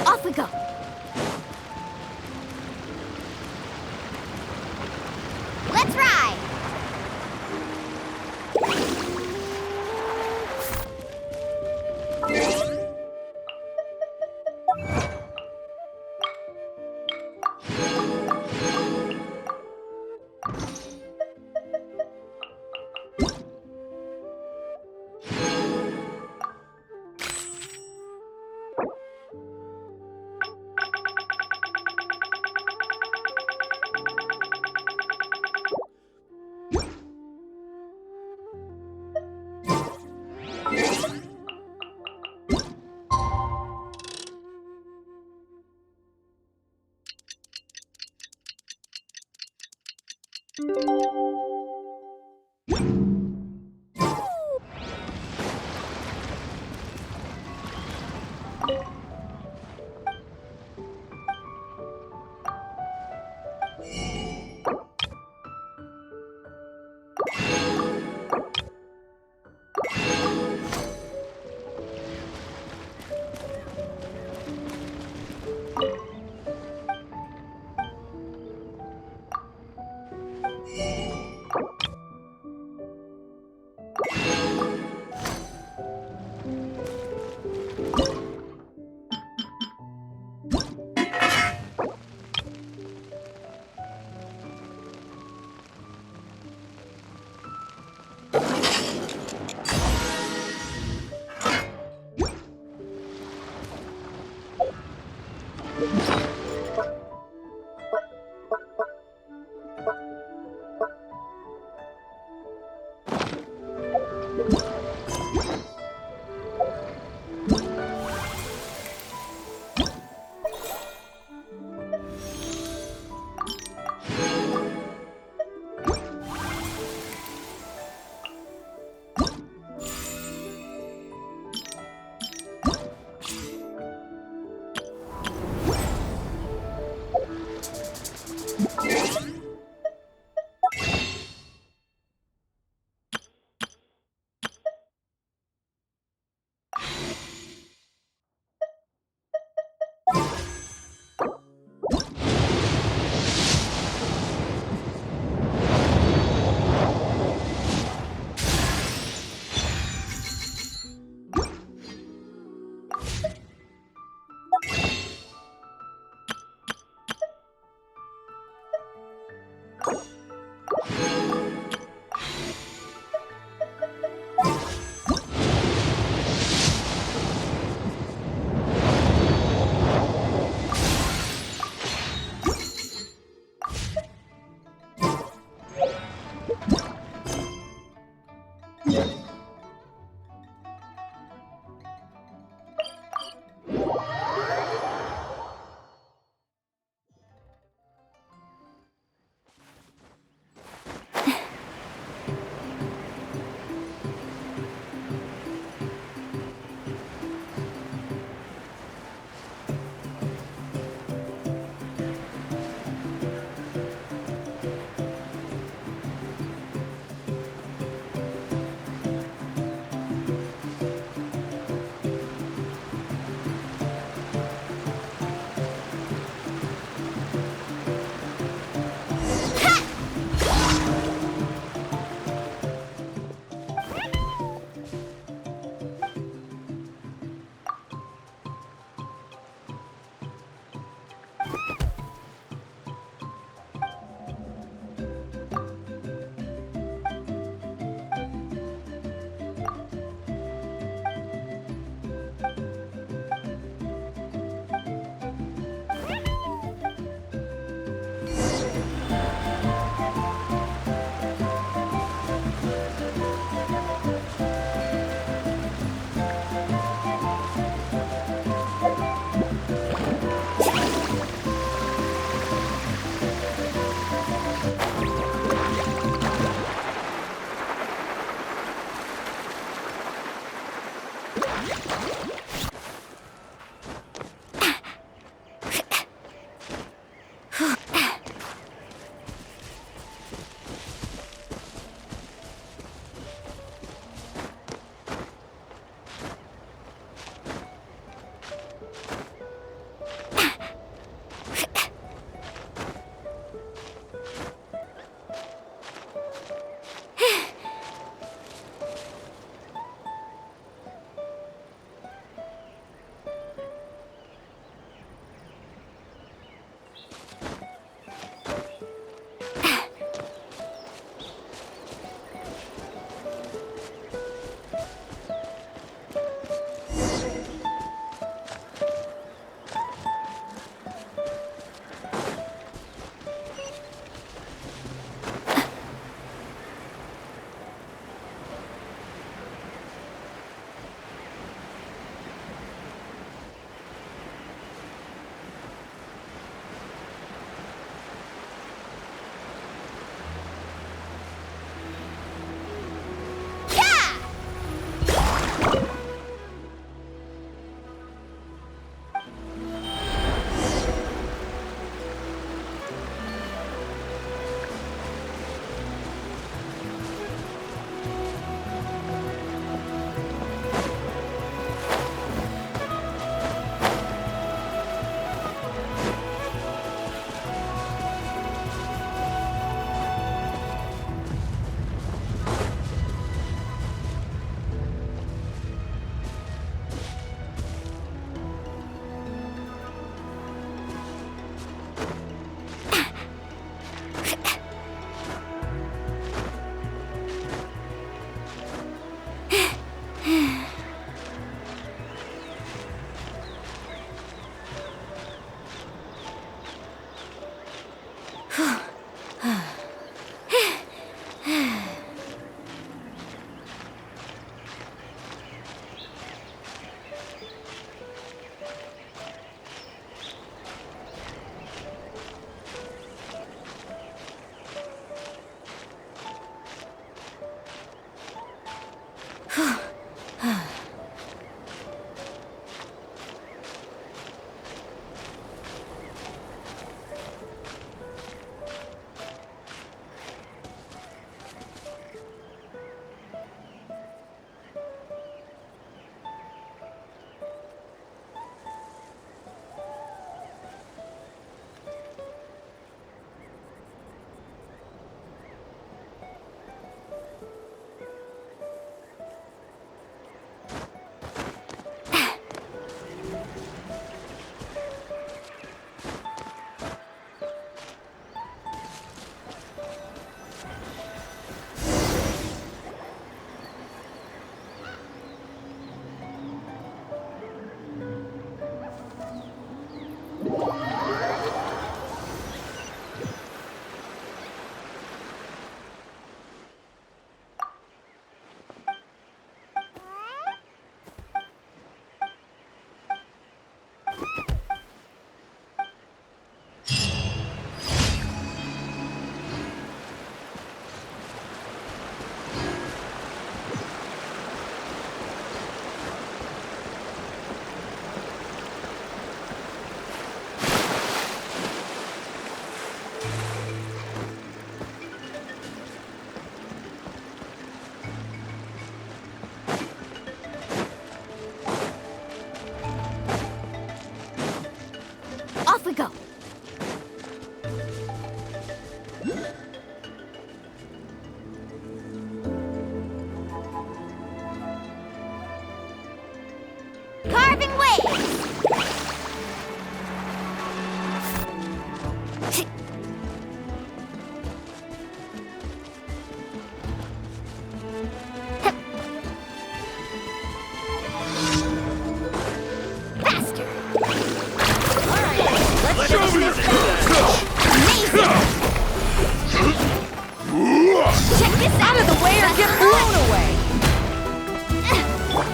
Off we go. Let's ride. we go. Carving waves! Faster! Alright, let's finish this. Amazing! Check this out of the way or get blown away!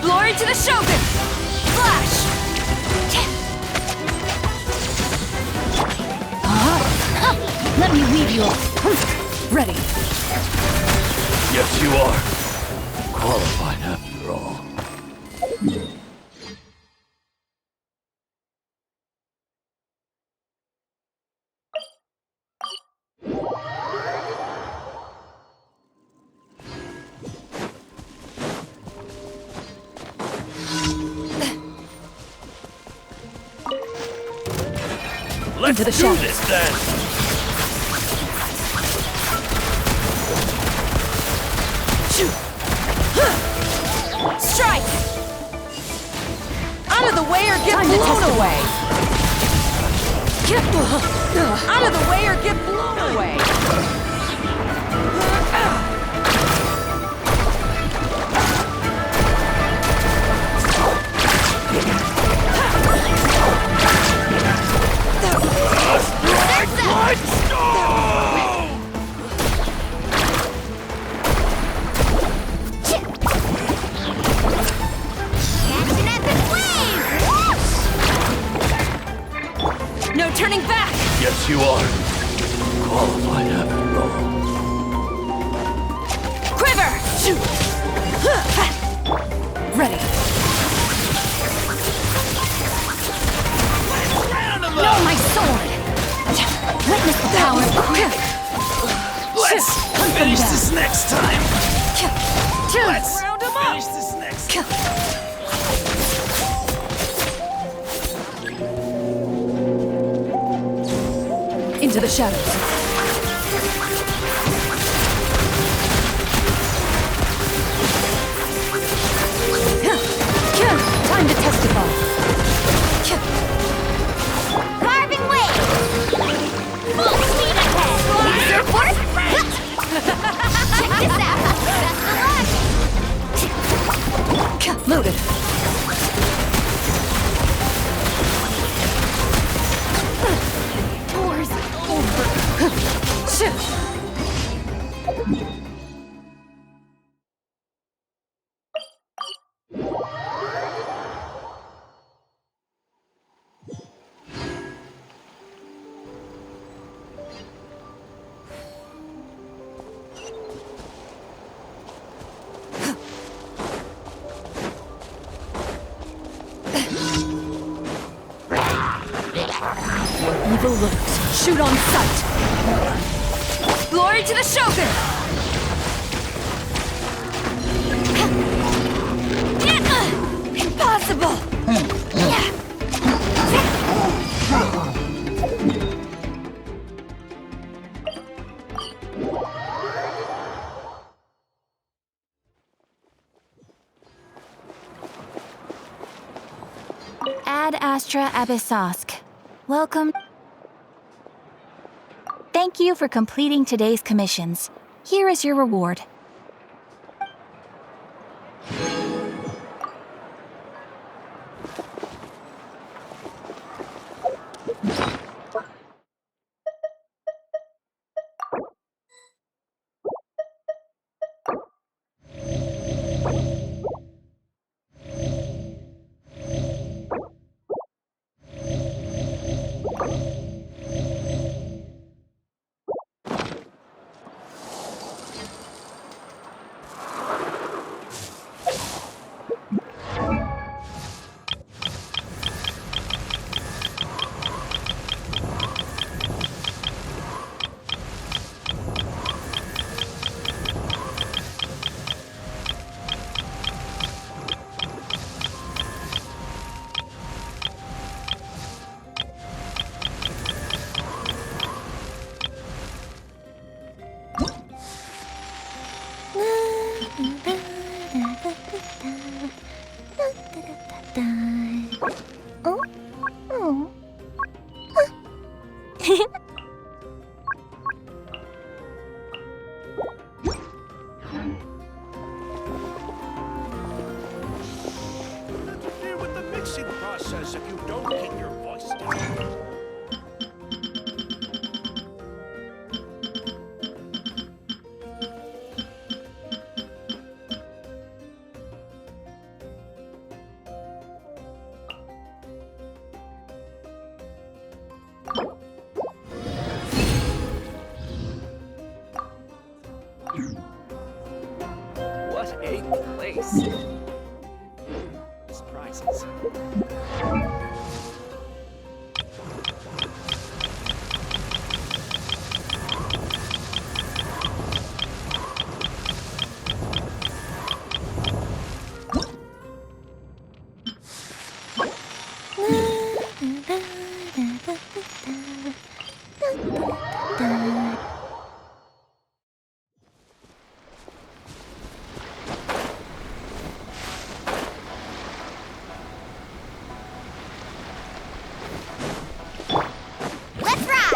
Glory to the Shogun! Flash! Let me leave you off. Ready. Yes, you are. Qualified after all. Let's Into the do shadows. this then! Strike! Out of the way or get blown away! Out of the way or get blown away! Let's go! Catch an epic wave! No turning back! Yes, you are. Qualified after all. Quiver! Ready. No, my sword! Witness the power of quick! Let's finish this next time! Let's Round 'em up! finish this next time! Into the shadows. Time to testify. Carving waves! Full speed ahead! Laser force! Check this out! Best of luck! Loaded. War's over. Shoot! Evil looks. Shoot on sight. Glory to the Shogun! Impossible! Ad Astra Abyssosk. Welcome. Thank you for completing today's commissions. Here is your reward. relaxing process if you don't keep your voice down. What a place. Surprises. Let's ride!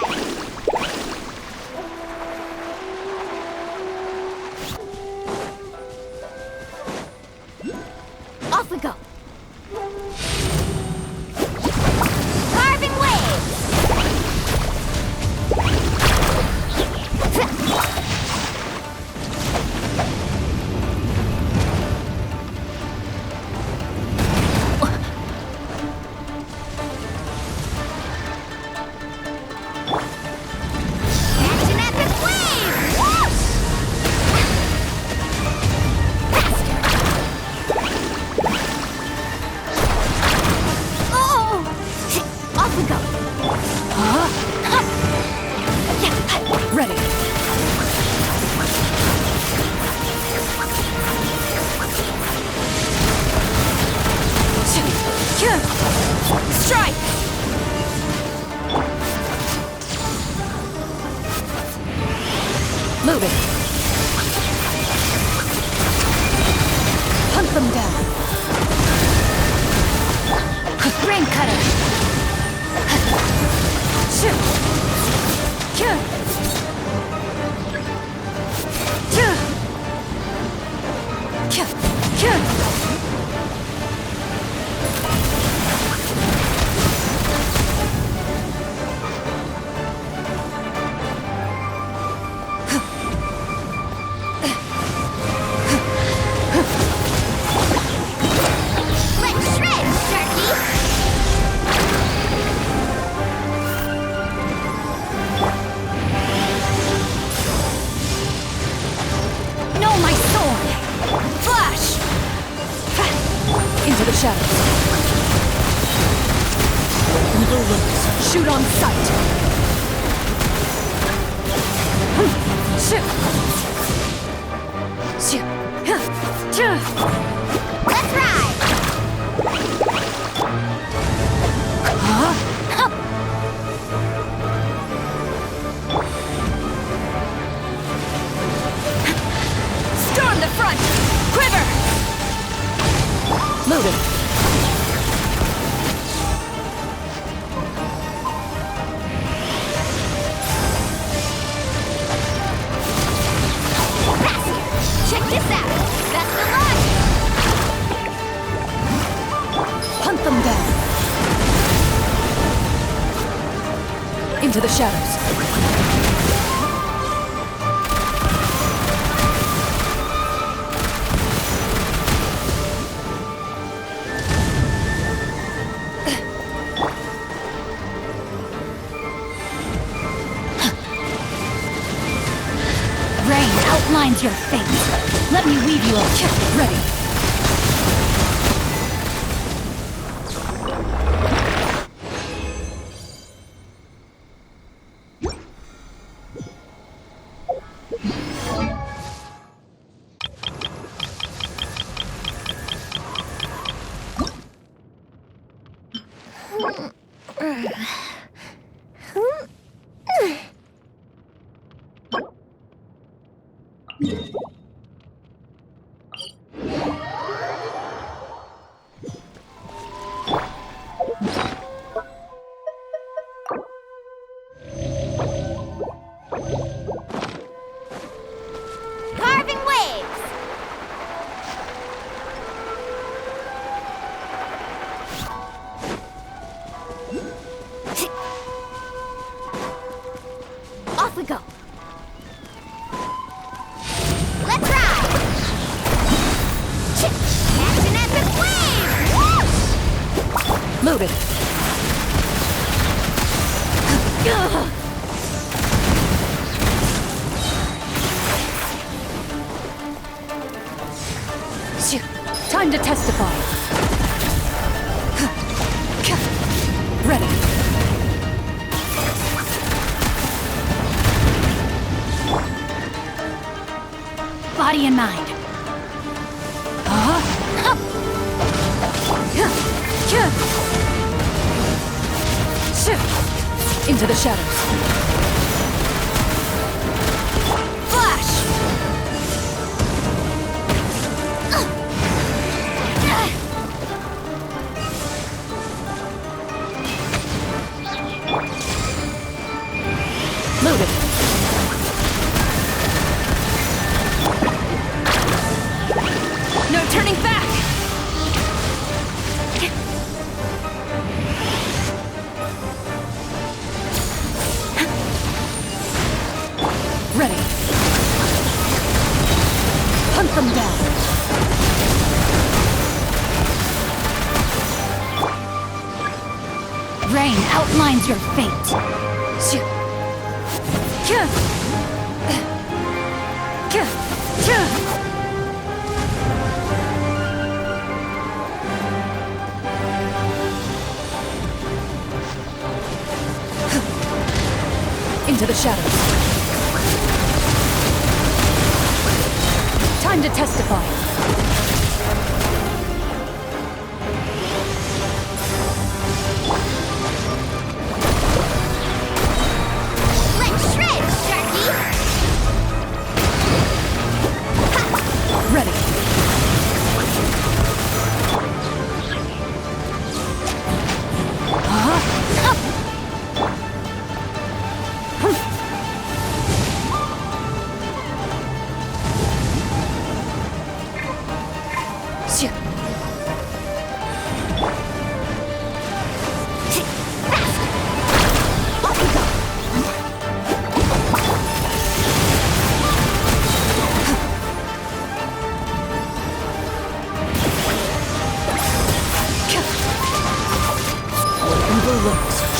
Off we go! Carving waves! Catch an epic wave! Whoosh! Faster! Oh! Off we go! Huh? Yeah, ready! Strike! Move it! Hunt them down! Rain cutter! Shoot! Cure! Cure! Cure! Cure! Let's shred, turkey! No, my sword! Flash! Into the shadows. Evil looks. Shoot on sight. Shoot! Shoot! Let's ride! Huh? Storm the front! Quiver! Loaded! Check this out! Best of luck! Hunt them down! Into the shadows. Rain outlines your fate. Let me weave you a kick. Ready. Carving waves! Loaded. Time to testify. Ready. Body and mind. Into the shadows. Flash! Loaded. No turning back! Ready. Hunt them down. Rain outlines your fate. Into the shadows. Time to testify. Let's shred, Sharky! Ready.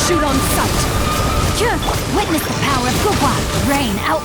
Shoot on sight. Witness the power of Gua. Rain out.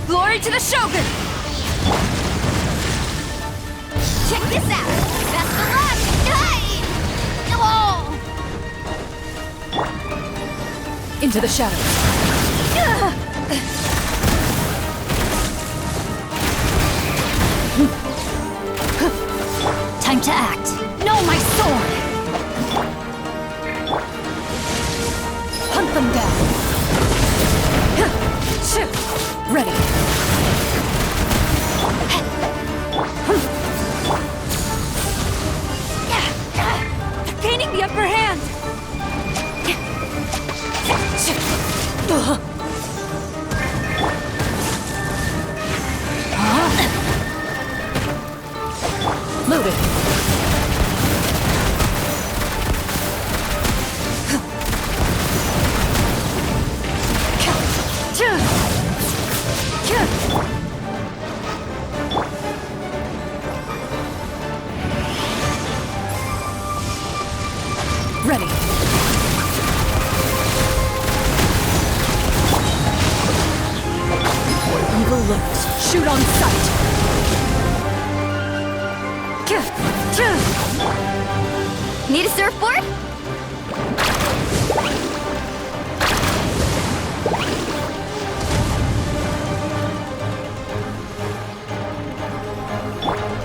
Glory to the Shogun! Check this out! Best of luck! Oh! Into the shadows. Time to act. No, my sword! Hunt them down. Ready. Gaining the upper hand. Loaded. Ready. Evil looks. Shoot on sight. Need a surfboard?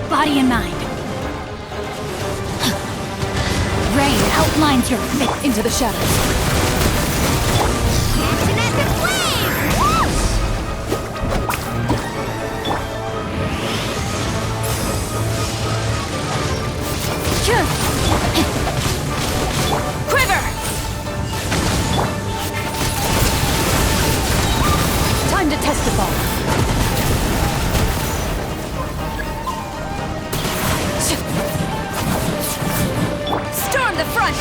Body and mind. Rain outlines your fit into the shadows. Incandescent flame! Whoosh! detestable. Storm the front!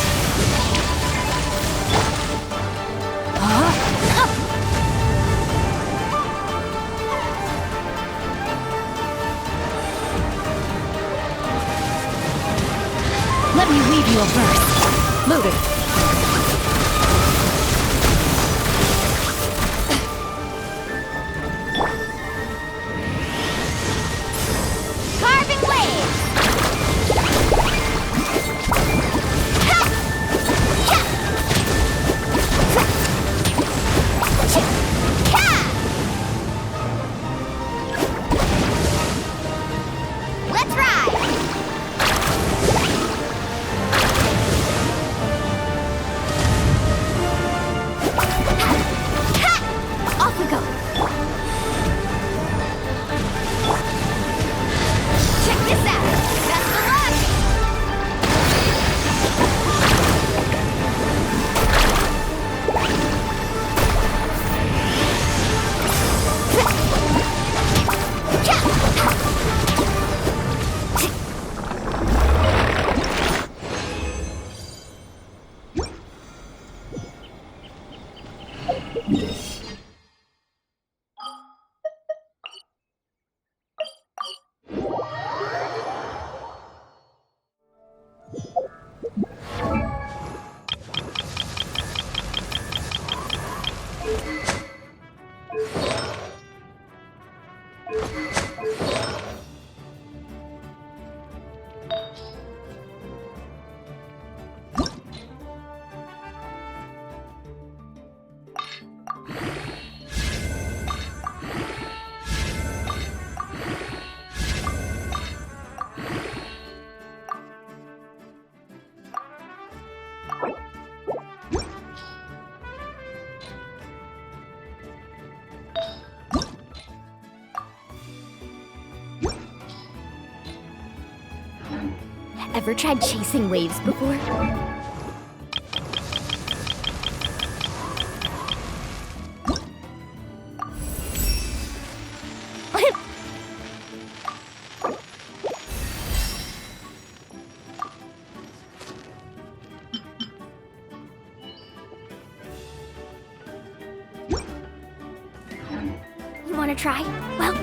Let me weave you a verse. Loaded. Carving waves! Ha! Cha! Ha! Let's ride! Ha! Off we go! Check this out! Best of luck! Ever tried chasing waves before? You wanna try? Well,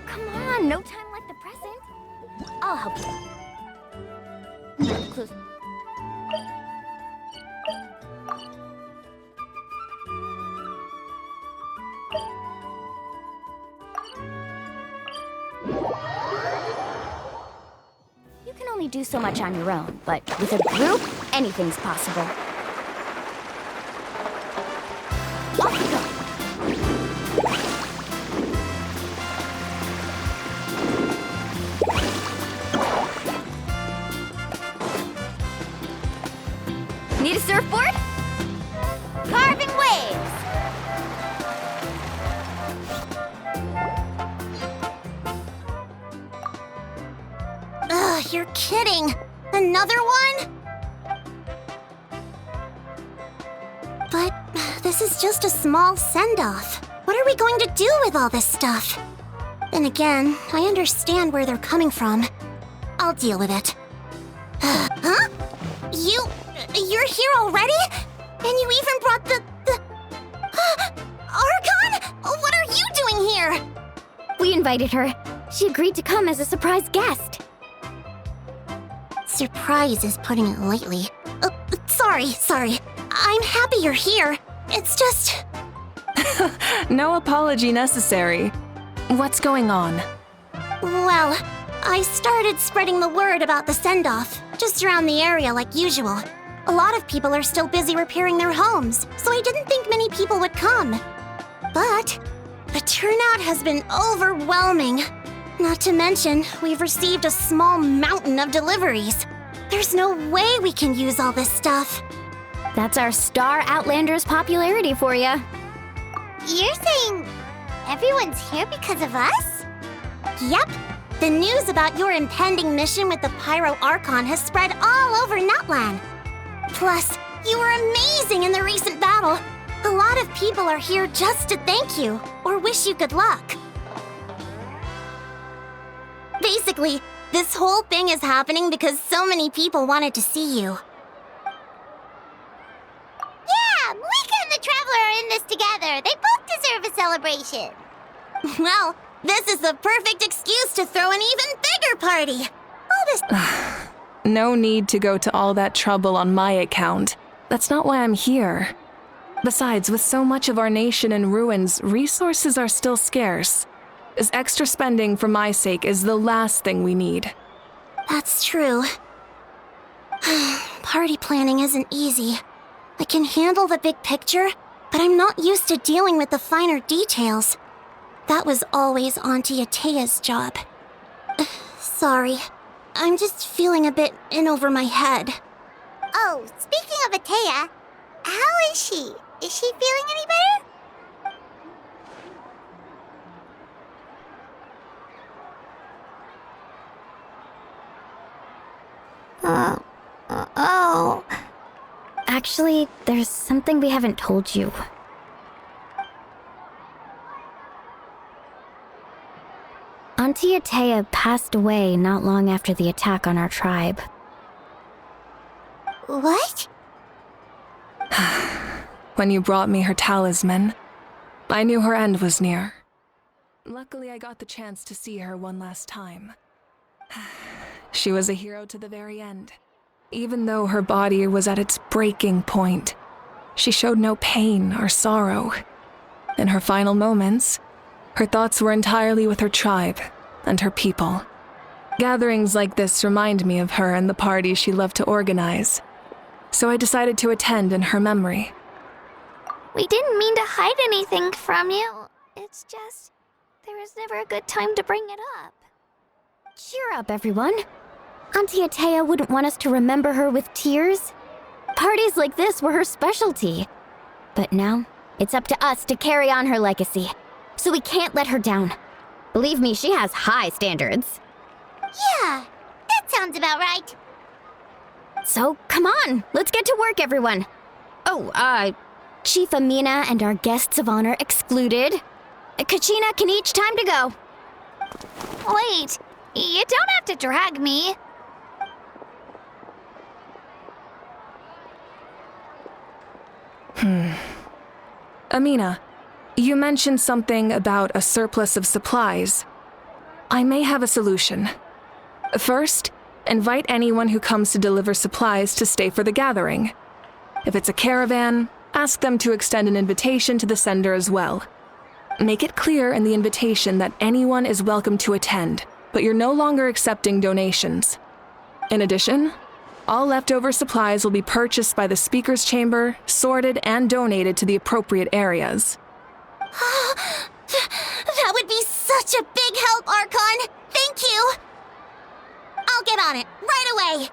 come on, no time like the present. I'll help you. Close. You can only do so much on your own, but with a group, anything's possible. Off we go. Need a surfboard? Carving waves! Ugh, you're kidding! Another one? But this is just a small send-off. What are we going to do with all this stuff? Then again, I understand where they're coming from. I'll deal with it. Huh? You're here already? And you even brought the... Archon? What are you doing here? We invited her. She agreed to come as a surprise guest. Surprise is putting it lightly. Sorry. I'm happy you're here. It's just... No apology necessary. What's going on? Well, I started spreading the word about the send-off, just around the area like usual. A lot of people are still busy repairing their homes, so I didn't think many people would come. But the turnout has been overwhelming. Not to mention, we've received a small mountain of deliveries. There's no way we can use all this stuff. That's our Star Outlander's popularity for you. You're saying everyone's here because of us? Yep. The news about your impending mission with the Pyro Archon has spread all over Nutland. Plus, you were amazing in the recent battle. A lot of people are here just to thank you, or wish you good luck. Basically, this whole thing is happening because so many people wanted to see you. Yeah, Malika and the Traveler are in this together. They both deserve a celebration. Well, this is the perfect excuse to throw an even bigger party. All this... No need to go to all that trouble on my account. That's not why I'm here. Besides, with so much of our nation in ruins, resources are still scarce. This extra spending for my sake is the last thing we need. That's true. Party planning isn't easy. I can handle the big picture, but I'm not used to dealing with the finer details. That was always Auntie Atea's job. Sorry. I'm just feeling a bit in over my head. Oh, speaking of Atea, how is she? Is she feeling any better? Oh. Actually, there's something we haven't told you. Auntie Atea passed away not long after the attack on our tribe. What? When you brought me her talisman, I knew her end was near. Luckily, I got the chance to see her one last time. She was a hero to the very end. Even though her body was at its breaking point, she showed no pain or sorrow. In her final moments, her thoughts were entirely with her tribe and her people. Gatherings like this remind me of her and the parties she loved to organize, so I decided to attend in her memory. We didn't mean to hide anything from you. It's just, there was never a good time to bring it up. Cheer up, everyone. Auntie Atea wouldn't want us to remember her with tears. Parties like this were her specialty. But now, it's up to us to carry on her legacy. So we can't let her down. Believe me, she has high standards. Yeah, that sounds about right. So, come on, let's get to work, everyone. Oh, Chief Amina and our guests of honor excluded. Kachina can each time to go. Wait, you don't have to drag me. Amina, you mentioned something about a surplus of supplies. I may have a solution. First, invite anyone who comes to deliver supplies to stay for the gathering. If it's a caravan, ask them to extend an invitation to the sender as well. Make it clear in the invitation that anyone is welcome to attend, but you're no longer accepting donations. In addition, all leftover supplies will be purchased by the speaker's chamber, sorted, and donated to the appropriate areas. That would be such a big help, Archon! Thank you! I'll get on it, right away!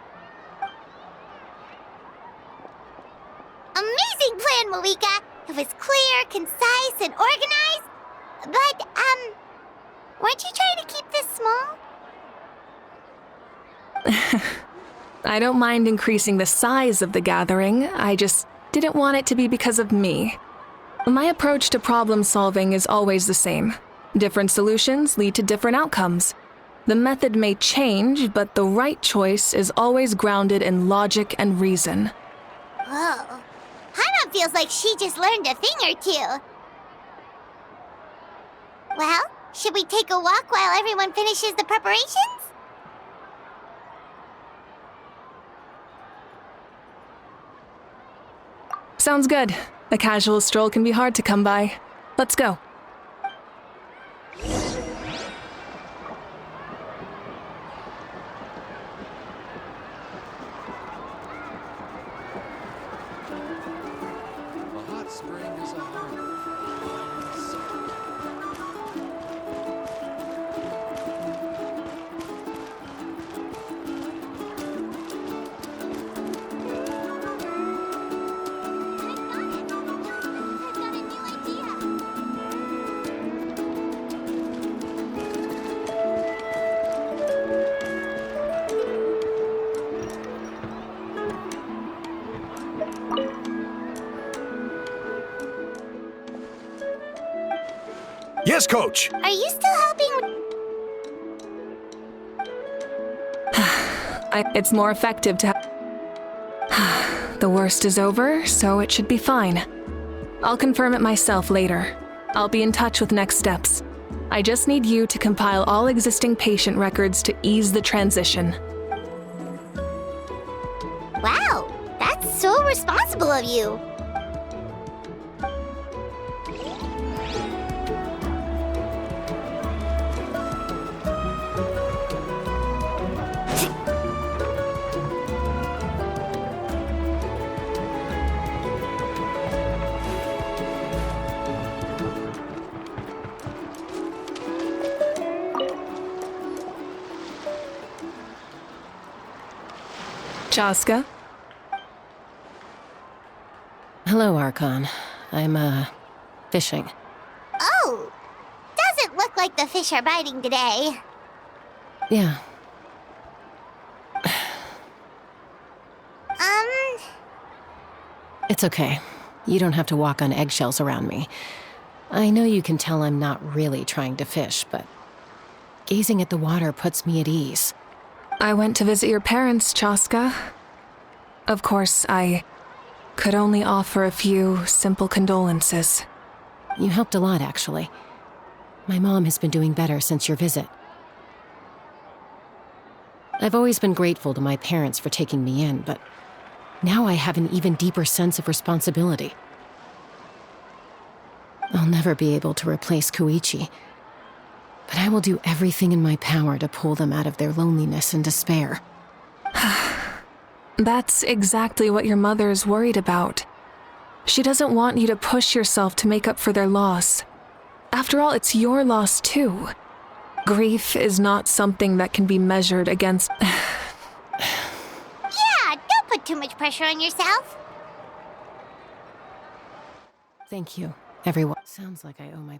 Amazing plan, Malika. It was clear, concise, and organized. But, weren't you trying to keep this small? I don't mind increasing the size of the gathering, I just didn't want it to be because of me. My approach to problem solving is always the same. Different solutions lead to different outcomes. The method may change, but the right choice is always grounded in logic and reason. Whoa. Hana feels like she just learned a thing or two. Well, should we take a walk while everyone finishes the preparations? Sounds good. A casual stroll can be hard to come by. Let's go. A hot spring is a harbor. I've got a new idea. Yes, Coach. Are you still helping? It's more effective to The worst is over, so it should be fine. I'll confirm it myself later. I'll be in touch with next steps. I just need you to compile all existing patient records to ease the transition. Wow, that's so responsible of you. Chaska? Hello, Archon. I'm, fishing. Oh, doesn't look like the fish are biting today. Yeah. It's okay. You don't have to walk on eggshells around me. I know you can tell I'm not really trying to fish, but gazing at the water puts me at ease. I went to visit your parents, Chaska. Of course, I could only offer a few simple condolences. You helped a lot, actually. My mom has been doing better since your visit. I've always been grateful to my parents for taking me in, but now I have an even deeper sense of responsibility. I'll never be able to replace Koichi, but I will do everything in my power to pull them out of their loneliness and despair. That's exactly what your mother is worried about. She doesn't want you to push yourself to make up for their loss. After all, it's your loss too. Grief is not something that can be measured against... Yeah, don't put too much pressure on yourself. Thank you, everyone. Sounds like I owe my...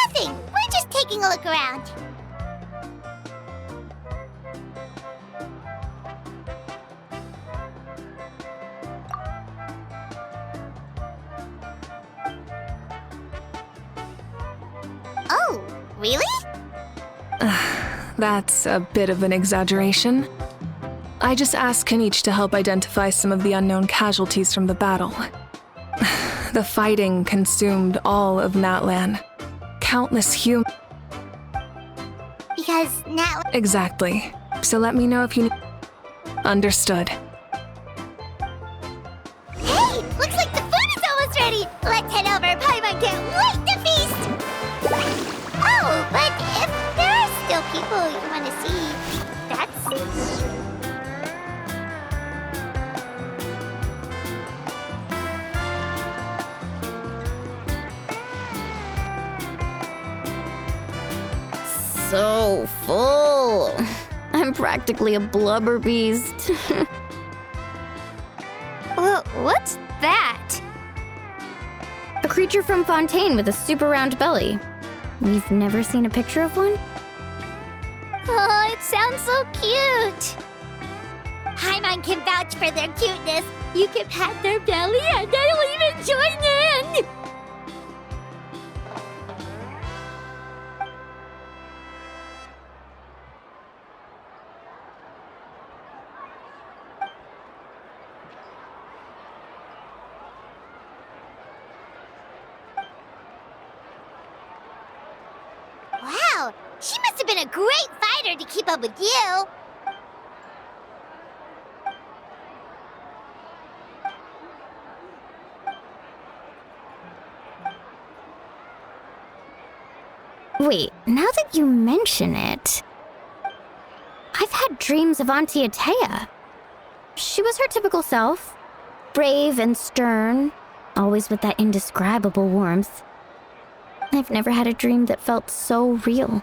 Nothing. We're just taking a look around. Oh, really? That's a bit of an exaggeration. I just asked Kenichi to help identify some of the unknown casualties from the battle. The fighting consumed all of Natlan. Countless humans. Because now... Exactly. So let me know if you need... Understood. Hey, looks like the food is almost ready. Let's head over. Paimon can't wait to feast. Oh, but if there are still people you want to see, that's... So full. I'm practically a blubber beast. What's that? A creature from Fontaine with a super round belly. You've never seen a picture of one? Oh, it sounds so cute. Paimon can vouch for their cuteness. You can pat their belly and I will even join in. Wow, she must have been a great fighter to keep up with you. Wait, now that you mention it, I've had dreams of Auntie Atea. She was her typical self, brave and stern, always with that indescribable warmth. I've never had a dream that felt so real.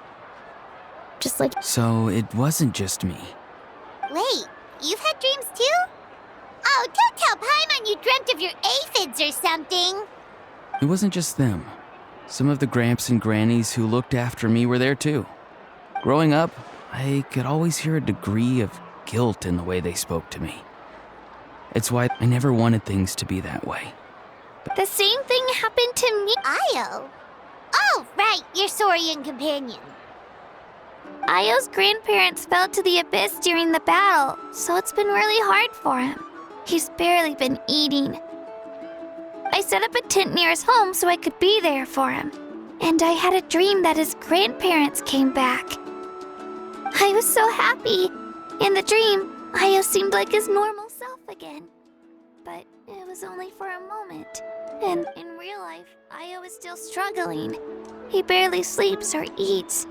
Just like... So it wasn't just me. Wait, you've had dreams too? Oh, don't tell Paimon you dreamt of your aphids or something. It wasn't just them. Some of the gramps and grannies who looked after me were there too. Growing up, I could always hear a degree of guilt in the way they spoke to me. It's why I never wanted things to be that way. The same thing happened to me. Io? Oh, right, your Saurian companion. Io's grandparents fell to the abyss during the battle, so it's been really hard for him. He's barely been eating. I set up a tent near his home so I could be there for him. And I had a dream that his grandparents came back. I was so happy. In the dream, Io seemed like his normal self again. But it was only for a moment. And in real life, Io is still struggling. He barely sleeps or eats.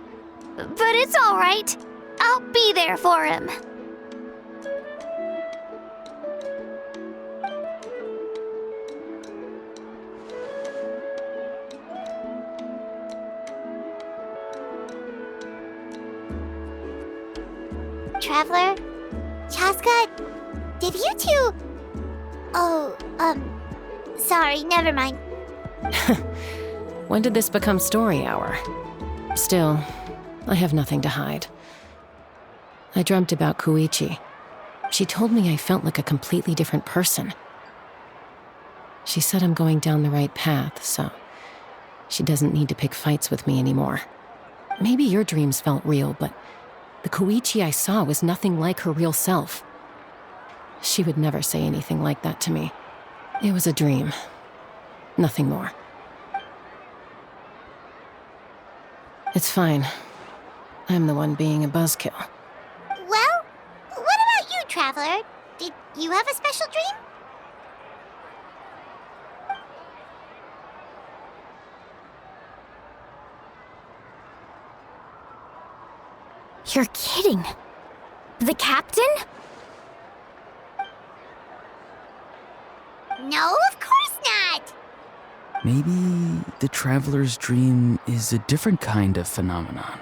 But it's all right. I'll be there for him. Traveler? Chaska? Did you two... Oh, sorry, never mind. When did this become story hour? Still, I have nothing to hide. I dreamt about Koichi. She told me I felt like a completely different person. She said I'm going down the right path, so she doesn't need to pick fights with me anymore. Maybe your dreams felt real, but the Koichi I saw was nothing like her real self. She would never say anything like that to me. It was a dream. Nothing more. It's fine. I'm the one being a buzzkill. Well, what about you, Traveler? Did you have a special dream? You're kidding. The captain? No, of course not! Maybe the traveler's dream is a different kind of phenomenon.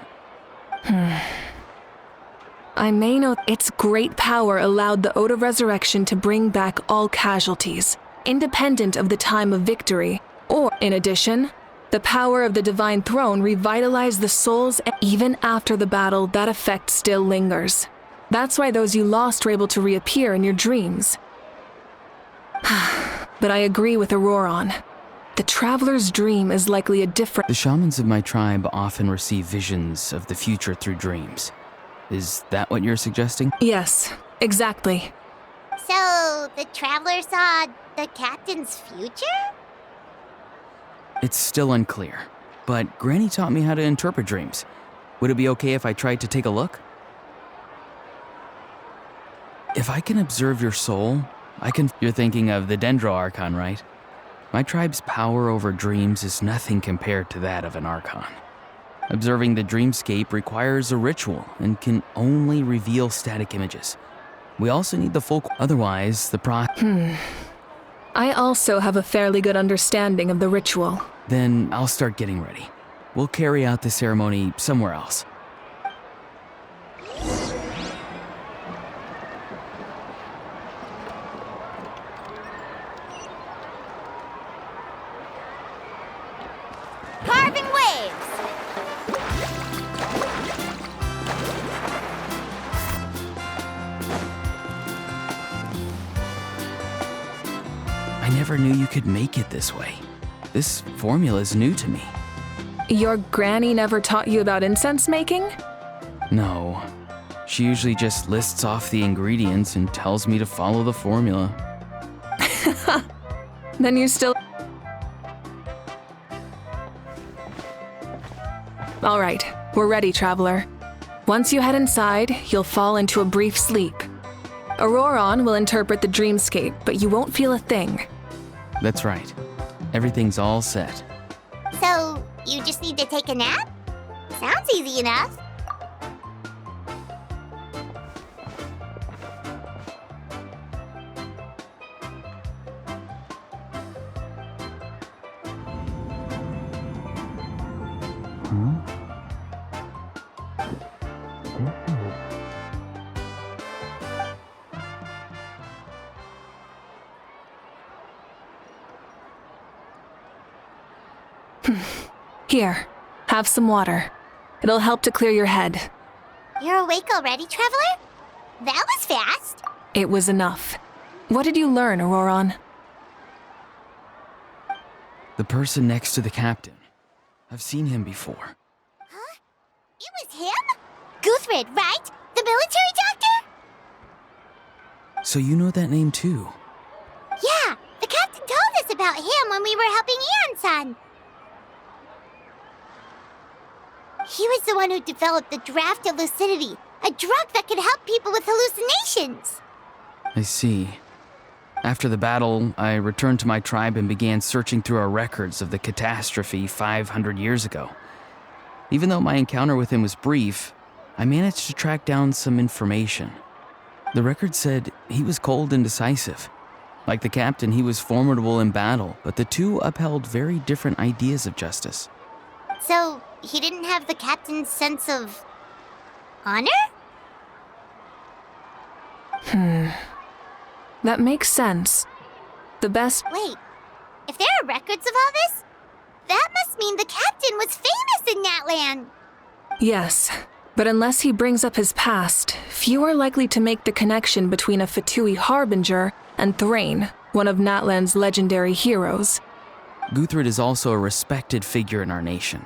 I may know its great power allowed the Ode of Resurrection to bring back all casualties, independent of the time of victory. Or, in addition, the power of the Divine Throne revitalized the souls even after the battle. That effect still lingers. That's why those you lost were able to reappear in your dreams. But I agree with Auroron. The traveler's dream is likely a different... The shamans of my tribe often receive visions of the future through dreams. Is that what you're suggesting? Yes, exactly. So, the Traveler saw the captain's future? It's still unclear, but Granny taught me how to interpret dreams. Would it be okay if I tried to take a look? If I can observe your soul, You're thinking of the Dendro Archon, right? My tribe's power over dreams is nothing compared to that of an Archon. Observing the dreamscape requires a ritual and can only reveal static images. We also need the full... Otherwise, the I also have a fairly good understanding of the ritual. Then I'll start getting ready. We'll carry out the ceremony somewhere else. Carving waves! I never knew you could make it this way. This formula is new to me. Your granny never taught you about incense making? No. She usually just lists off the ingredients and tells me to follow the formula. Then you still... All right, we're ready, Traveler. Once you head inside, you'll fall into a brief sleep. Auroron will interpret the dreamscape, but you won't feel a thing. That's right. Everything's all set. So, you just need to take a nap? Sounds easy enough. Here, have some water. It'll help to clear your head. You're awake already, Traveler? That was fast. It was enough. What did you learn, Auroron? The person next to the captain. I've seen him before. Huh? It was him? Guthred, right? The military doctor? So you know that name too? Yeah, the captain told us about him when we were helping Eon-san. He was the one who developed the draft of lucidity, a drug that could help people with hallucinations. I see. After the battle, I returned to my tribe and began searching through our records of the catastrophe 500 years ago. Even though my encounter with him was brief, I managed to track down some information. The record said he was cold and decisive. Like the captain, he was formidable in battle, but the two upheld very different ideas of justice. So, he didn't have the captain's sense of honor? That makes sense. The best. Wait, if there are records of all this, that must mean the captain was famous in Natlan. Yes, but unless he brings up his past, few are likely to make the connection between a Fatui harbinger and Thrain, one of Natlan's legendary heroes. Guthred is also a respected figure in our nation.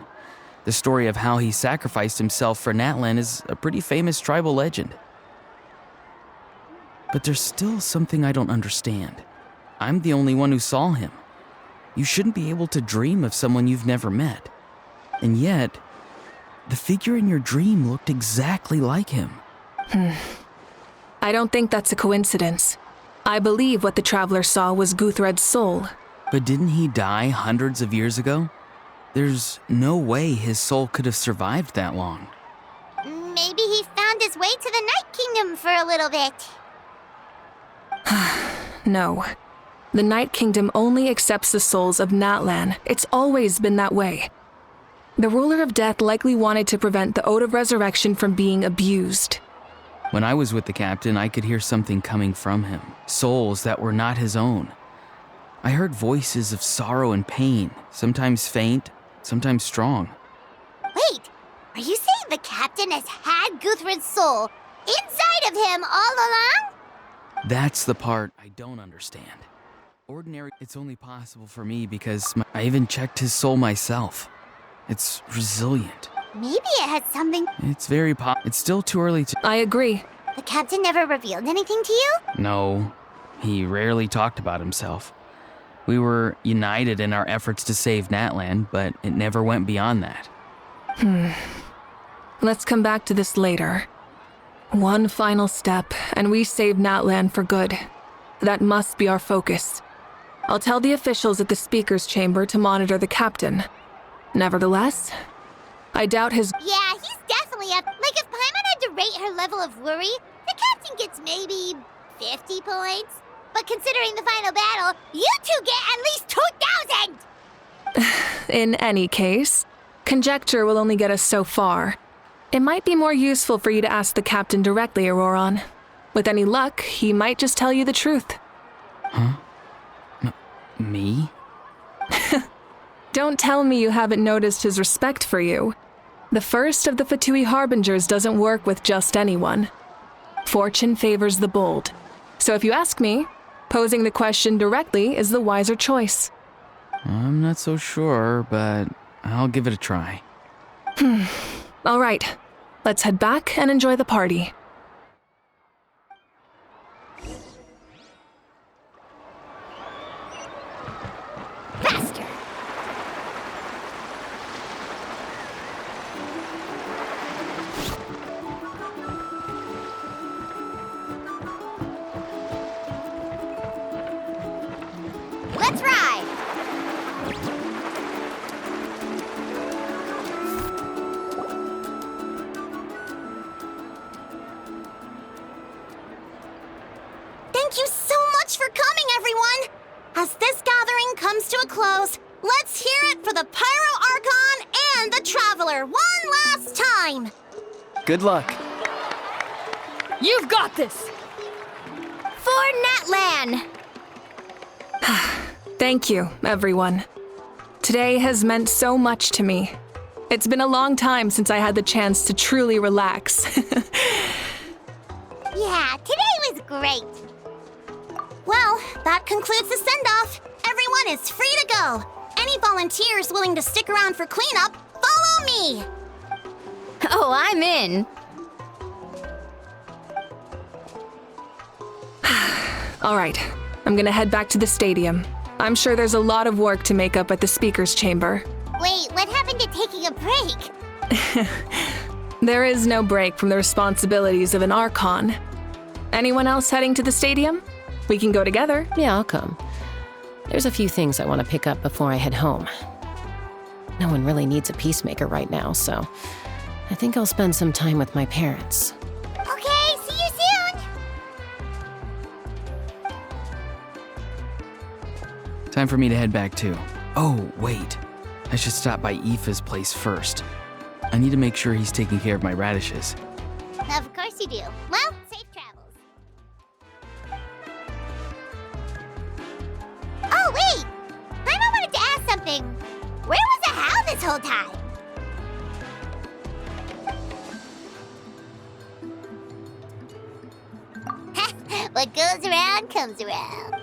The story of how he sacrificed himself for Natlan is a pretty famous tribal legend. But there's still something I don't understand. I'm the only one who saw him. You shouldn't be able to dream of someone you've never met. And yet, the figure in your dream looked exactly like him. I don't think that's a coincidence. I believe what the Traveler saw was Guthred's soul. But didn't he die hundreds of years ago? There's no way his soul could have survived that long. Maybe he found his way to the Night Kingdom for a little bit. No. The Night Kingdom only accepts the souls of Natlan. It's always been that way. The Ruler of Death likely wanted to prevent the Ode of Resurrection from being abused. When I was with the captain, I could hear something coming from him. Souls that were not his own. I heard voices of sorrow and pain, sometimes faint, sometimes strong. Wait, are you saying the captain has had Guthred's soul inside of him all along? That's the part I don't understand. Ordinary, it's only possible for me because I even checked his soul myself. It's resilient. Maybe it has something... It's it's still too early to... I agree. The captain never revealed anything to you? No, he rarely talked about himself. We were united in our efforts to save Natlan, but it never went beyond that. Let's come back to this later. One final step, and we save Natlan for good. That must be our focus. I'll tell the officials at the speaker's chamber to monitor the captain. Nevertheless, I doubt his... Yeah, he's definitely up. Like, if Paimon had to rate her level of worry, the captain gets maybe 50 points. But considering the final battle, you two get at least 2,000! In any case, conjecture will only get us so far. It might be more useful for you to ask the captain directly, Auroron. With any luck, he might just tell you the truth. Huh? Me? Don't tell me you haven't noticed his respect for you. The first of the Fatui Harbingers doesn't work with just anyone. Fortune favors the bold. So if you ask me, posing the question directly is the wiser choice. I'm not so sure, but I'll give it a try. All right, let's head back and enjoy the party. Faster! Let's ride! Thank you so much for coming, everyone! As this gathering comes to a close, let's hear it for the Pyro Archon and the Traveler! controller one last time. Good luck. You've got this! For Natlan! Thank you, everyone. Today has meant so much to me. It's been a long time since I had the chance to truly relax. Yeah, today was great. Well, that concludes the send-off. Everyone is free to go. Any volunteers willing to stick around for cleanup, follow me. Oh, I'm in. All right, I'm gonna head back to the stadium. I'm sure there's a lot of work to make up at the speaker's chamber. Wait, what happened to taking a break? There is no break from the responsibilities of an Archon. Anyone else heading to the stadium? We can go together. Yeah, I'll come. There's a few things I want to pick up before I head home. No one really needs a peacemaker right now, so I think I'll spend some time with my parents. Okay, see you soon. Time for me to head back too. Oh, wait. I should stop by Aoife's place first. I need to make sure he's taking care of my radishes. Of course you do. Well, safe travels. Oh, wait! Paimon wanted to ask something. Where was the How this whole time? What goes around comes around.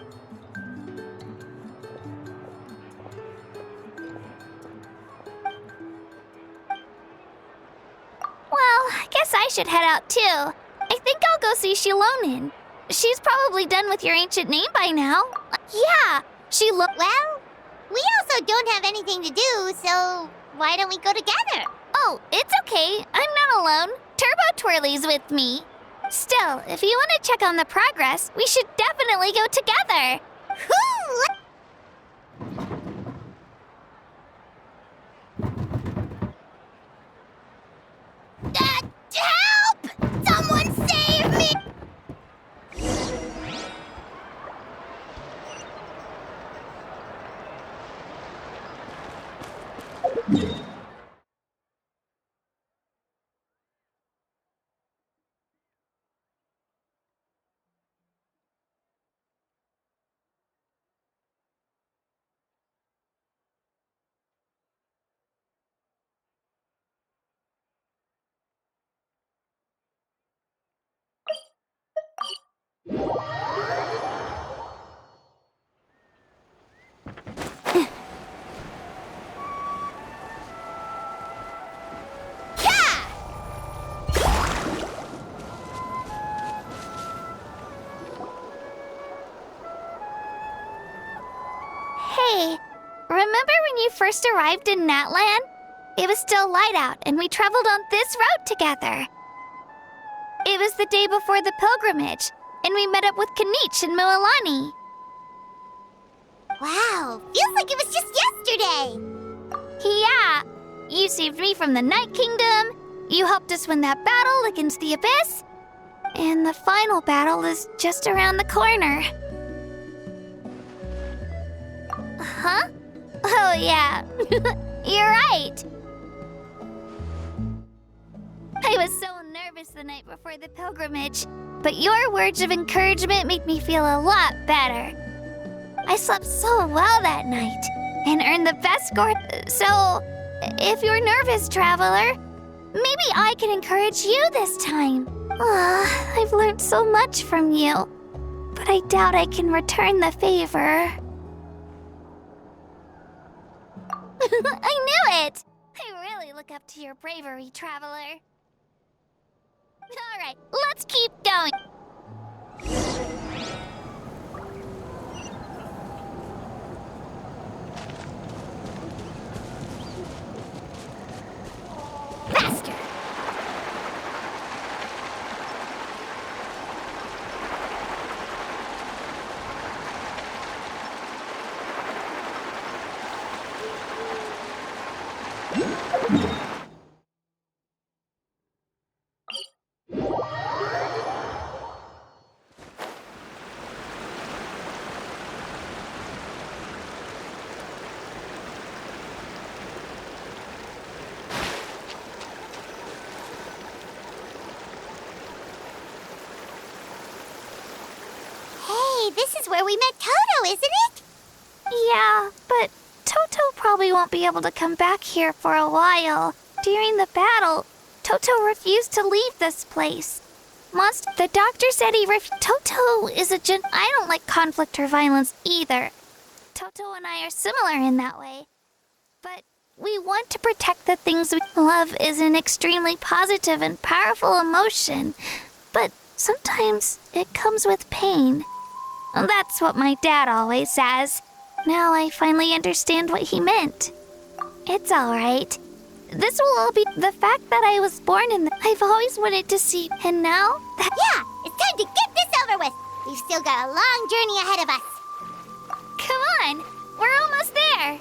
Well, I guess I should head out too. I think I'll go see Shilonin. She's probably done with your ancient name by now. Yeah, Well, we also don't have anything to do, so why don't we go together? Oh, it's okay. I'm not alone. Turbo Twirly's with me. Still, if you want to check on the progress, we should definitely go together. Help! Someone save me! Hey, remember when you first arrived in Natlan? It was still light out, and we traveled on this road together. It was the day before the pilgrimage, and we met up with Kanich and Moalani. Wow, feels like it was just yesterday. Yeah, you saved me from the Night Kingdom, you helped us win that battle against the Abyss, and the final battle is just around the corner. Huh? Oh, yeah. You're right. I was so nervous the night before the pilgrimage, but your words of encouragement made me feel a lot better. I slept so well that night and earned the best score. So, if you're nervous, traveler, maybe I can encourage you this time. I've learned so much from you, but I doubt I can return the favor. I knew it! I really look up to your bravery, traveler. All right, let's keep going. Faster! this is where we met Toto, isn't it? Yeah, but Toto probably won't be able to come back here for a while. During the battle, Toto refused to leave this place. The doctor said Toto is I don't like conflict or violence either. Toto and I are similar in that way. But we want to protect the things we love is an extremely positive and powerful emotion. But sometimes it comes with pain. That's what my dad always says. Now I finally understand what he meant. It's alright. This will all be the fact that I was born in I've always wanted to see, and now Yeah, it's time to get this over with. We've still got a long journey ahead of us. Come on, we're almost there.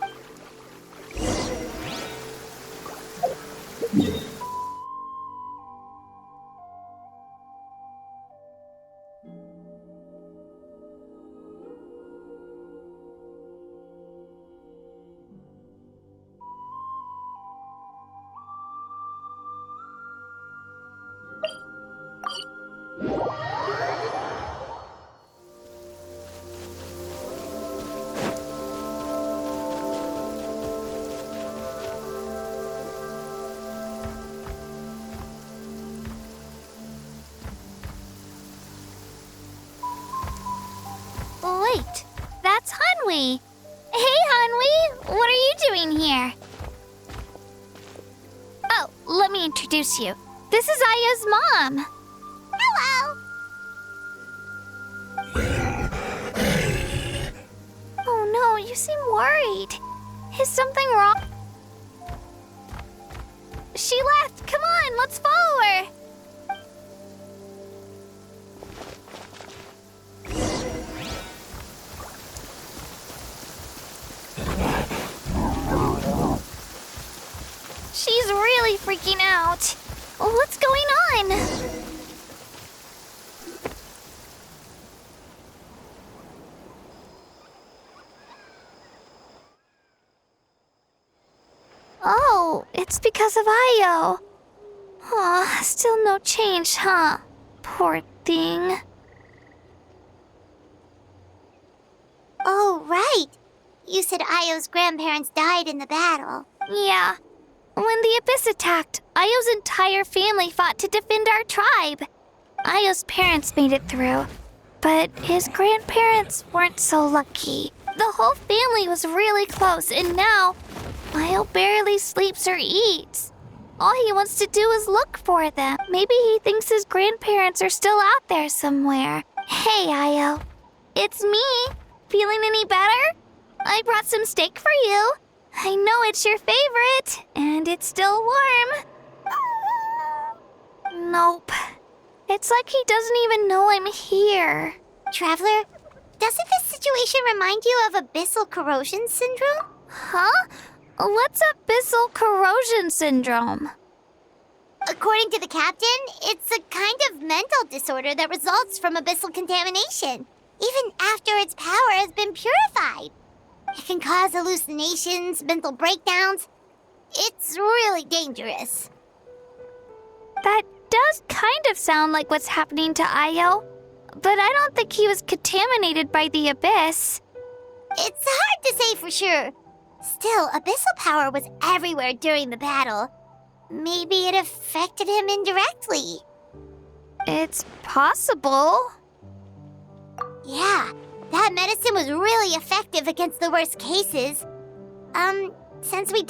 Wait, that's Hanwi. Hey, Hanwi, what are you doing here? Oh, let me introduce you. This is Aya's mom. Hello. Oh no, you seem worried. Is something wrong? She left. Come on, let's follow her. She's really freaking out. What's going on? Oh, it's because of Io. Aw, still no change, huh? Poor thing. Oh, right. You said Io's grandparents died in the battle. Yeah. When the Abyss attacked, Io's entire family fought to defend our tribe. Io's parents made it through, but his grandparents weren't so lucky. The whole family was really close, and now Io barely sleeps or eats. All he wants to do is look for them. Maybe he thinks his grandparents are still out there somewhere. Hey, Io. It's me. Feeling any better? I brought some steak for you. I know it's your favorite, and it's still warm. Nope. It's like he doesn't even know I'm here. Traveler, doesn't this situation remind you of abyssal corrosion syndrome? Huh? What's abyssal corrosion syndrome? According to the captain, it's a kind of mental disorder that results from abyssal contamination, even after its power has been purified. It can cause hallucinations, mental breakdowns. It's really dangerous. That does kind of sound like what's happening to Io, but I don't think he was contaminated by the Abyss. It's hard to say for sure. Still, abyssal power was everywhere during the battle. Maybe it affected him indirectly. It's possible. Yeah, that medicine was really effective against the worst cases. Since we don't